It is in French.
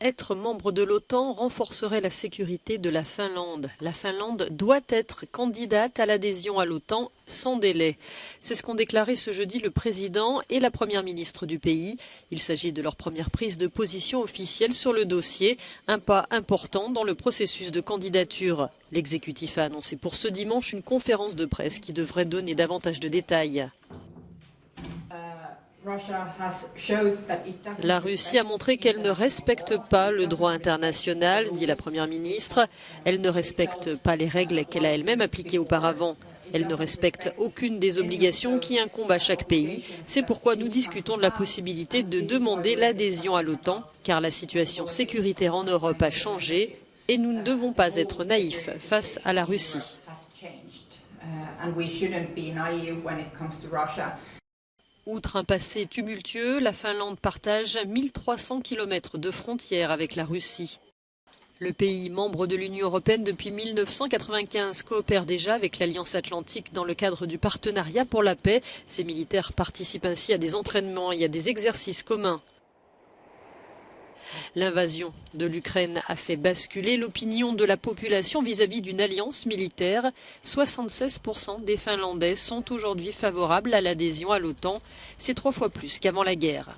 Être membre de l'OTAN renforcerait la sécurité de la Finlande. La Finlande doit être candidate à l'adhésion à l'OTAN sans délai. C'est ce qu'ont déclaré ce jeudi le président et la première ministre du pays. Il s'agit de leur première prise de position officielle sur le dossier, un pas important dans le processus de candidature. L'exécutif a annoncé pour ce dimanche une conférence de presse qui devrait donner davantage de détails. La Russie a montré qu'elle ne respecte pas le droit international, dit la Première ministre. Elle ne respecte pas les règles qu'elle a elle-même appliquées auparavant. Elle ne respecte aucune des obligations qui incombent à chaque pays. C'est pourquoi nous discutons de la possibilité de demander l'adhésion à l'OTAN, car la situation sécuritaire en Europe a changé et nous ne devons pas être naïfs face à la Russie. Outre un passé tumultueux, la Finlande partage 1300 km de frontières avec la Russie. Le pays, membre de l'Union européenne depuis 1995, coopère déjà avec l'Alliance atlantique dans le cadre du partenariat pour la paix. Ses militaires participent ainsi à des entraînements et à des exercices communs. L'invasion de l'Ukraine a fait basculer l'opinion de la population vis-à-vis d'une alliance militaire. 76% des Finlandais sont aujourd'hui favorables à l'adhésion à l'OTAN. C'est 3 fois plus qu'avant la guerre.